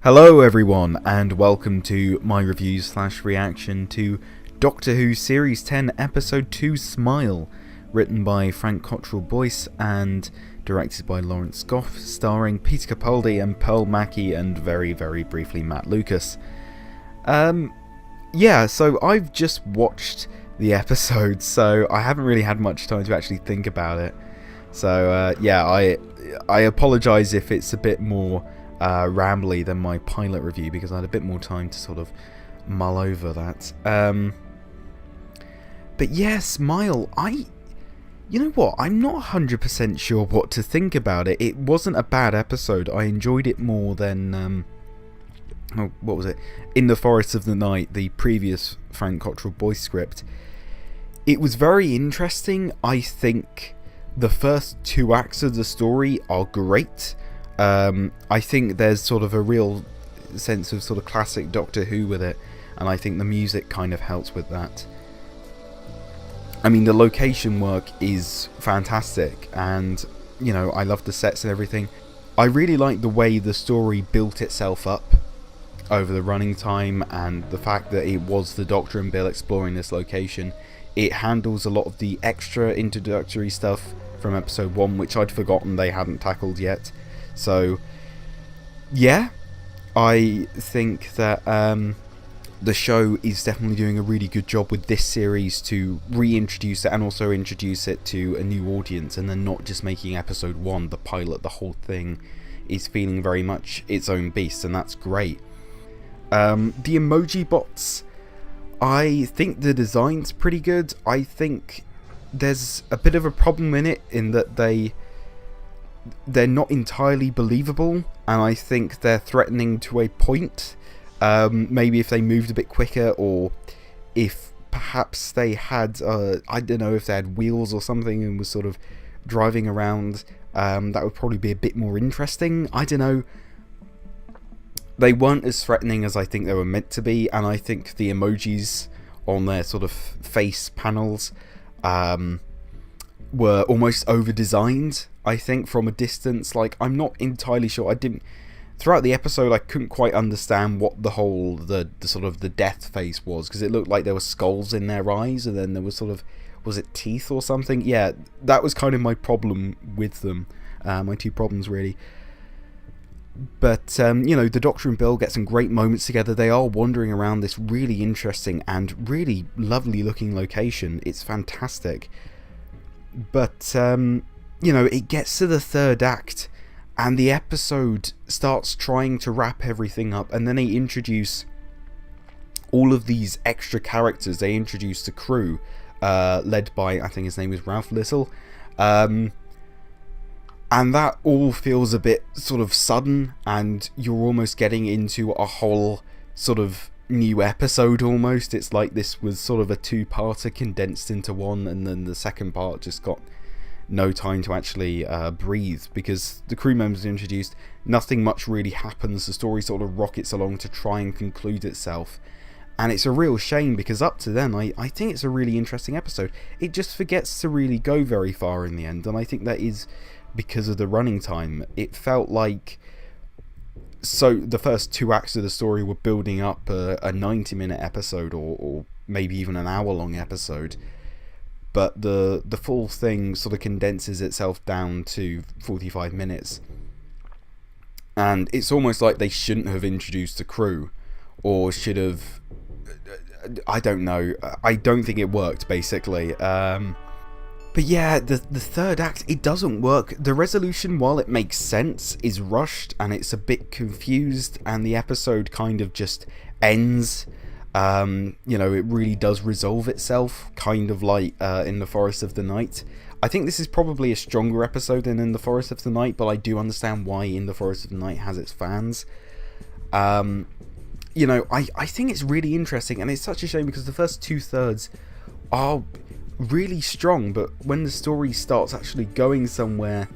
Hello everyone, and welcome to my review/reaction to Doctor Who Series 10 Episode 2 Smile, written by Frank Cottrell-Boyce and directed by Lawrence Goff, starring Peter Capaldi and Pearl Mackie and very briefly Matt Lucas. So I've just watched the episode, so I haven't really had much time to actually think about it. So I apologise if it's a bit more rambly than my pilot review, because I had a bit more time to sort of mull over that. But yeah, Smile, you know what, I'm not 100% sure what to think about it. It wasn't a bad episode. I enjoyed it more than, what was it? In the Forest of the Night, the previous Frank Cottrell-Boyce script. It was very interesting. I think the first two acts of the story are great. I think there's sort of a real sense of sort of classic Doctor Who with it, and I think the music kind of helps with that. I mean, the location work is fantastic, and, you know, I love the sets and everything. I really like the way the story built itself up over the running time, and the fact that it was the Doctor and Bill exploring this location. It handles a lot of the extra introductory stuff from episode 1, which I'd forgotten they hadn't tackled yet. So, yeah, I think that the show is definitely doing a really good job with this series to reintroduce it and also introduce it to a new audience, and then not just making episode 1 the pilot. The whole thing is feeling very much its own beast, and that's great. The emojibots, I think the design's pretty good. I think there's a bit of a problem in it, in that they're not entirely believable, and I think they're threatening to a point. Maybe if they moved a bit quicker, or if perhaps they had, I don't know, if they had wheels or something and was sort of driving around, that would probably be a bit more interesting. I don't know. They weren't as threatening as I think they were meant to be, and I think the emojis on their sort of face panels were almost over-designed, I think, from a distance. Like, I'm not entirely sure. Throughout the episode, I couldn't quite understand what the whole, the sort of the death face was, because it looked like there were skulls in their eyes, and then there was sort of, was it teeth or something? Yeah, that was kind of my problem with them. My two problems, really. But, you know, the Doctor and Bill get some great moments together. They are wandering around this really interesting and really lovely looking location. It's fantastic. But, you know, it gets to the third act, and the episode starts trying to wrap everything up, and then they introduce all of these extra characters. They introduce the crew, led by, I think his name is Ralph Little, and that all feels a bit sort of sudden, and you're almost getting into a whole sort of new episode almost. It's like this was sort of a two-parter condensed into one, and then the second part just got no time to actually breathe, because the crew members are introduced, nothing much really happens, the story sort of rockets along to try and conclude itself, and it's a real shame, because up to then I think it's a really interesting episode. It just forgets to really go very far in the end, and I think that is because of the running time. It felt like, so the first two acts of the story were building up a 90-minute episode, or maybe even an hour-long episode, but the full thing sort of condenses itself down to 45 minutes. And it's almost like they shouldn't have introduced the crew, or should have, I don't know. I don't think it worked, basically. But yeah, the third act, it doesn't work. The resolution, while it makes sense, is rushed, and it's a bit confused, and the episode kind of just ends. You know, it really does resolve itself, kind of like in the Forest of the Night. I think this is probably a stronger episode than in the Forest of the Night, but I do understand why in the Forest of the Night has its fans. You know, I think it's really interesting, and it's such a shame, because the first two-thirds are really strong, but when the story starts actually going somewhere,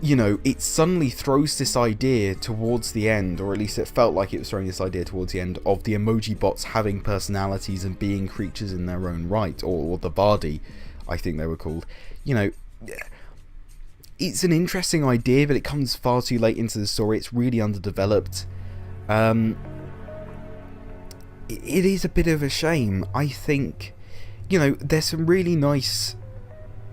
you know, it suddenly throws this idea towards the end, or at least it felt like it was throwing this idea towards the end, of the emojibots having personalities and being creatures in their own right, or the Bardi, I think they were called. You know, it's an interesting idea, but it comes far too late into the story. It's really underdeveloped. It is a bit of a shame. I think, there's some really nice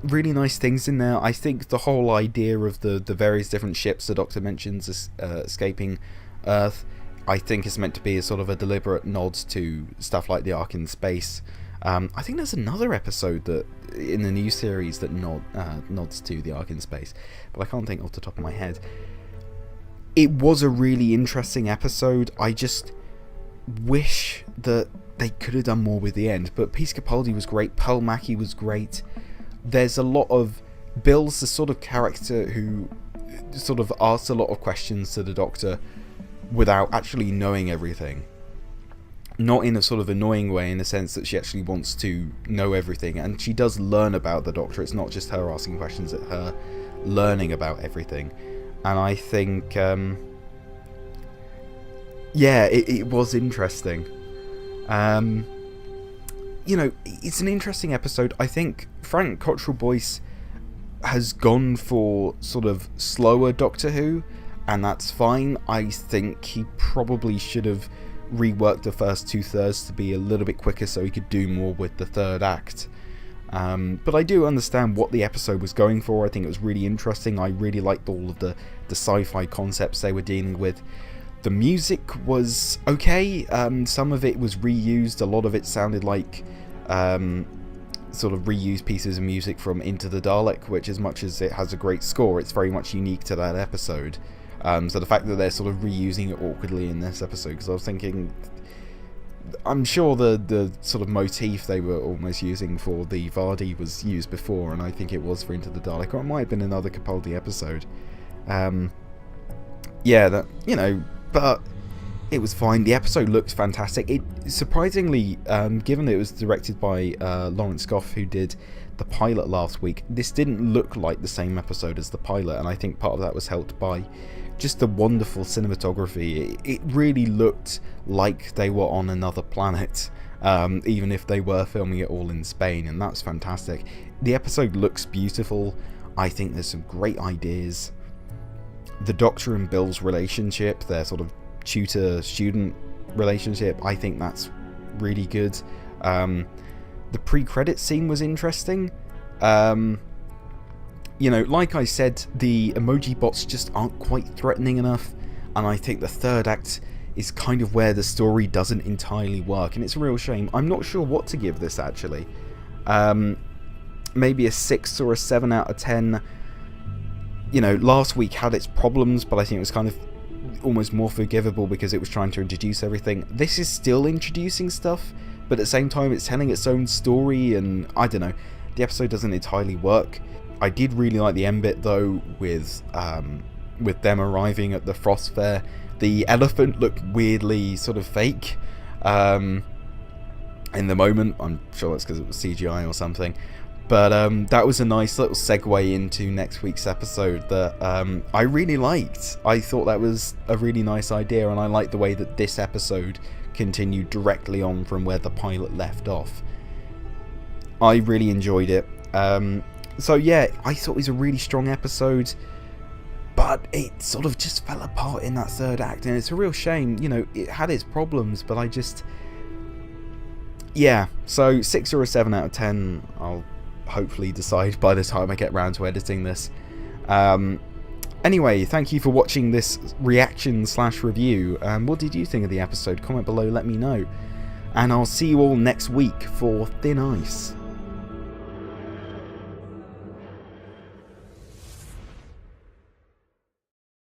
things in there. I think the whole idea of the various different ships the Doctor mentions escaping Earth, I think is meant to be a sort of a deliberate nod to stuff like the Ark in Space. I think there's another episode that in the new series that nods to the Ark in Space, but I can't think off the top of my head. It was a really interesting episode. I just wish that they could have done more with the end. But Peace Capaldi was great. Pearl Mackie was great. There's a lot of... Bill's the sort of character who sort of asks a lot of questions to the Doctor without actually knowing everything. Not in a sort of annoying way, in the sense that she actually wants to know everything, and she does learn about the Doctor. It's not just her asking questions, it's her learning about everything. And I think it was interesting. It's an interesting episode. I think Frank Cottrell-Boyce has gone for sort of slower Doctor Who, and that's fine. I think he probably should have reworked the first 2/3 to be a little bit quicker so he could do more with the third act. But I do understand what the episode was going for. I think it was really interesting. I really liked all of the sci-fi concepts they were dealing with. The music was okay. Some of it was reused. A lot of it sounded like sort of reused pieces of music from Into the Dalek, which, as much as it has a great score, it's very much unique to that episode. So the fact that they're sort of reusing it awkwardly in this episode, because I was thinking, I'm sure the sort of motif they were almost using for the Vardy was used before, and I think it was for Into the Dalek, or it might have been another Capaldi episode. But it was fine. The episode looked fantastic. It surprisingly, given that it was directed by Lawrence Goff, who did the pilot last week, this didn't look like the same episode as the pilot, and I think part of that was helped by just the wonderful cinematography. It really looked like they were on another planet, even if they were filming it all in Spain, and that's fantastic. The episode looks beautiful. I think there's some great ideas. The Doctor and Bill's relationship, their sort of tutor-student relationship, I think that's really good. The pre-credit scene was interesting. Like I said, the emojibots just aren't quite threatening enough, and I think the third act is kind of where the story doesn't entirely work, and it's a real shame. I'm not sure what to give this, actually. Maybe a 6 or a 7 out of 10. Last week had its problems, but I think it was kind of almost more forgivable because it was trying to introduce everything. This is still introducing stuff, but at the same time it's telling its own story, and I don't know, the episode doesn't entirely work. I did really like the end bit though, with them arriving at the Frost Fair. The elephant looked weirdly sort of fake in the moment. I'm sure that's because it was CGI or something. But that was a nice little segue into next week's episode that I really liked. I thought that was a really nice idea, and I liked the way that this episode continued directly on from where the pilot left off. I really enjoyed it. So yeah, I thought it was a really strong episode, but it sort of just fell apart in that third act, and it's a real shame. It had its problems, but I just... Yeah, so 6 or a 7 out of 10, I'll hopefully decide by the time I get round to editing this. Anyway, thank you for watching this reaction/review. What did you think of the episode? Comment below, let me know. And I'll see you all next week for Thin Ice.